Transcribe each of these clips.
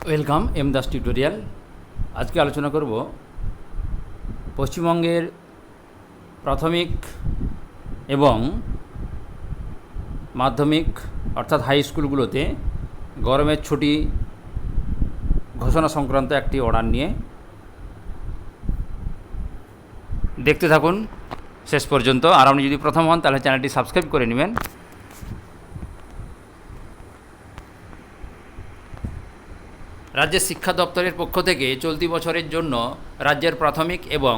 Welcome M Das tutorial. আজকে আলোচনা করব পশ্চিমবঙ্গের প্রাথমিক এবং মাধ্যমিক অর্থাৎ হাই স্কুলগুলোতে গরমের ছুটি ঘোষণা সংক্রান্ত একটি অর্ডার নিয়ে। দেখতে থাকুন শেষ পর্যন্ত। আর আপনি যদি প্রথম হন তাহলে চ্যানেলটি সাবস্ক্রাইব করে নেবেন। রাজ্যের শিক্ষা দপ্তরের পক্ষ থেকে চলতি বছরের জন্য রাজ্যের প্রাথমিক এবং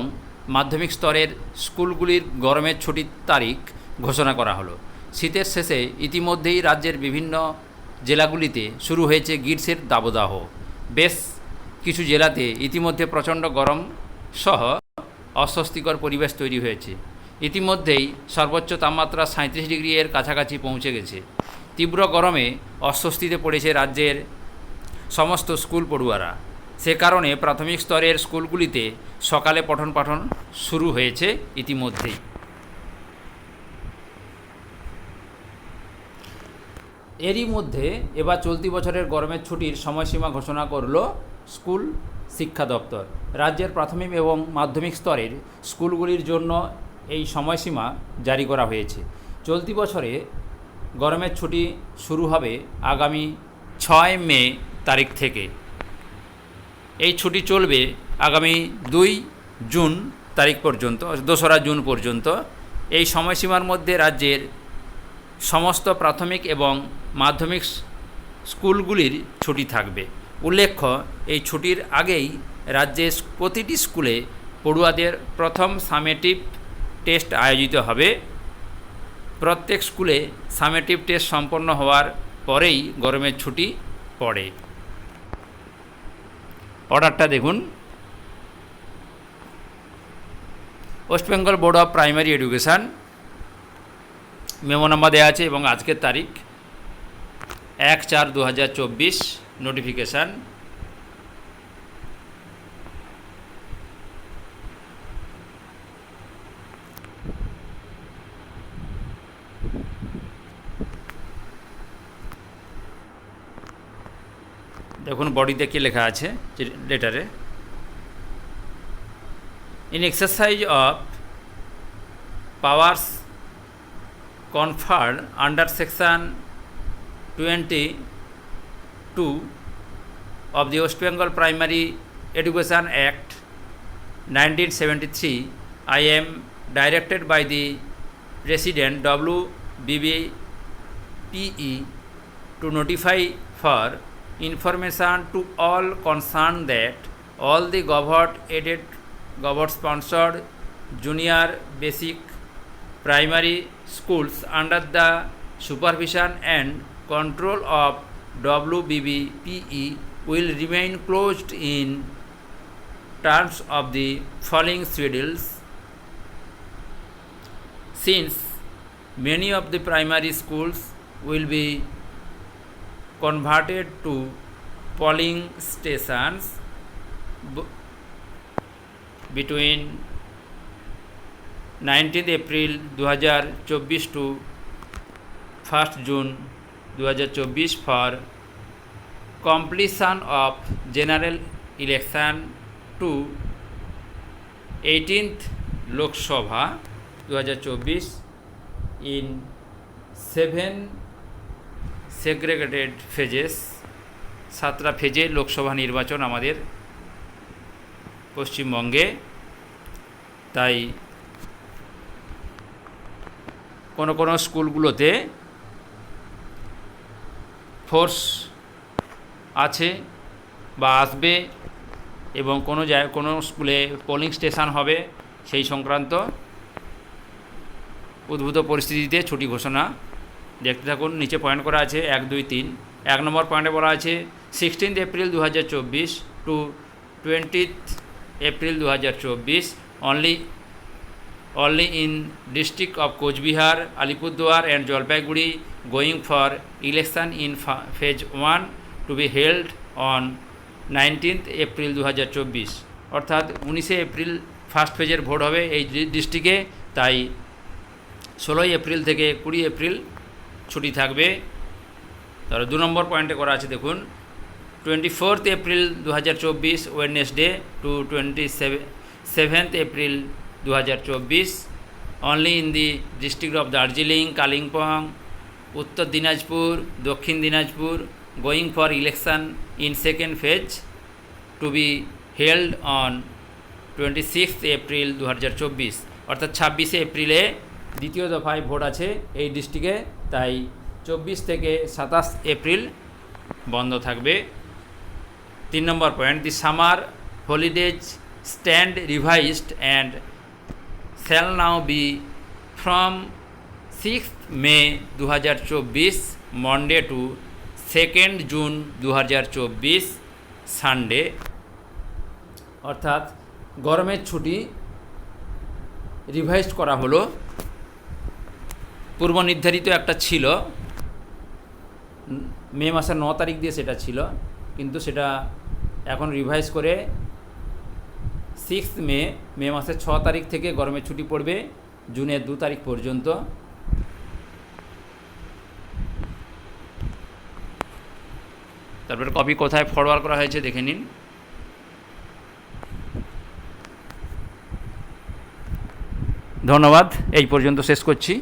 মাধ্যমিক স্তরের স্কুলগুলির গরমের ছুটির তারিখ ঘোষণা করা হলো। শীতের শেষে ইতিমধ্যেই রাজ্যের বিভিন্ন জেলাগুলিতে শুরু হয়েছে গ্রীষ্মের দাবদাহ। বেশ কিছু জেলাতে ইতিমধ্যে প্রচণ্ড গরম সহ অস্বস্তিকর পরিবেশ তৈরি হয়েছে। ইতিমধ্যেই সর্বোচ্চ তাপমাত্রা 37 ডিগ্রি এর কাছাকাছি পৌঁছে গেছে। তীব্র গরমে অস্বস্তিতে পড়েছে রাজ্যের সমস্ত স্কুল পড়ুয়ারা। সে কারণে প্রাথমিক স্তরের স্কুলগুলিতে সকালে পঠন পাঠন শুরু হয়েছে ইতিমধ্যেই। এরই মধ্যে এবার চলতি বছরের গরমের ছুটির সময়সীমা ঘোষণা করল স্কুল শিক্ষা দপ্তর। রাজ্যের প্রাথমিক এবং মাধ্যমিক স্তরের স্কুলগুলির জন্য এই সময়সীমা জারি করা হয়েছে। চলতি বছরে গরমের ছুটি শুরু হবে আগামী 6 মে তারিখ থেকে। এই ছুটি চলবে আগামী 2 জুন তারিখ পর্যন্ত, 2রা জুন পর্যন্ত। এই সময়সীমার মধ্যে রাজ্যের সমস্ত প্রাথমিক এবং মাধ্যমিক স্কুলগুলির ছুটি থাকবে। উল্লেখ্য, এই ছুটির আগেই রাজ্যের প্রতিটি স্কুলে পড়ুয়াদের প্রথম সামেটিভ টেস্ট আয়োজিত হবে। প্রত্যেক স্কুলে সামেটিভ টেস্ট সম্পন্ন হওয়ার পরেই গরমের ছুটি পড়ে। অর্ডারটা দেখুন। West Bengal board of primary education, memo number দেওয়া আছে এবং আজকের তারিখ 1/4/2024। নোটিফিকেশান দেখুন বডিতে কী লেখা আছে লেটারে। In exercise of powers conferred under section 22 of the West Bengal Primary Education Act 1973, I am directed by the President WBBPE to notify for information to all concerned that all the government aided, government sponsored junior basic primary schools under the supervision and control of WBBPE will remain closed in terms of the following schedules. Since many of the primary schools will be converted to polling stations between 19 April 2024 to 1 June 2024 for completion of general election to 18th Lok Sabha 2024 in 7 segregated phases। 7টা ফেজে লোকসভা নির্বাচন আমাদের পশ্চিমবঙ্গে। তাই কোনো কোনো স্কুলগুলোতে force আছে বা আসবে এবং কোনো স্কুলে পোলিং স্টেশন হবে। সেই সংক্রান্ত উদ্ভূত পরিস্থিতিতে ছুটি ঘোষণা দেখতে থাকুন। নিচে পয়েন্ট করা আছে 1, 2, 3। 1 নম্বর পয়েন্টে বলা আছে 16 April 2024 to 20 April 2024 only in district of Coachbihar, Alipurduar and Jalpaiguri going for election in phase 1 to be held on 19th April 2024। অর্থাৎ 19 এপ্রিল ফার্স্ট ফেজের ভোট হবে এই ডিস্ট্রিক্টে। তাই 16 এপ্রিল থেকে 20 এপ্রিল ছুটি থাকবে। তাহলে 2 নম্বর পয়েন্টে করা আছে দেখুন 24 April 2024 Wednesday to 27 April 2024 only in the district of Darjeeling, Kalimpong, Uttar Dinajpur, Dakshin Dinajpur, going for election in second phase to be held on 26 April 2024 অর্থাৎ 26 এপ্রিলে দ্বিতীয় দফায় ভোট আছে এই ডিস্ট্রিক্টে, তাই 24 থেকে 27 এপ্রিল বন্ধ থাকবে। 3 নম্বর point, the summer holidays stand revised and shall now be from 6 May 2024 Monday to 2 June 2024 Sunday. অর্থাৎ গরমের ছুটি রিভাইজ করা হলো। পূর্ব নির্ধারিত একটা ছিল মে মাসের 9 তারিখ দিয়ে, সেটা ছিল, কিন্তু সেটা এখন রিভাইজ করে 6 মে মাসের 6 তারিখ থেকে গরমের ছুটি পড়বে জুনের 2 তারিখ পর্যন্ত। তারপরে কপি কোথায় ফরওয়ার্ড করা হয়েছে দেখে নিন। ধন্যবাদ, এই পর্যন্ত শেষ করছি।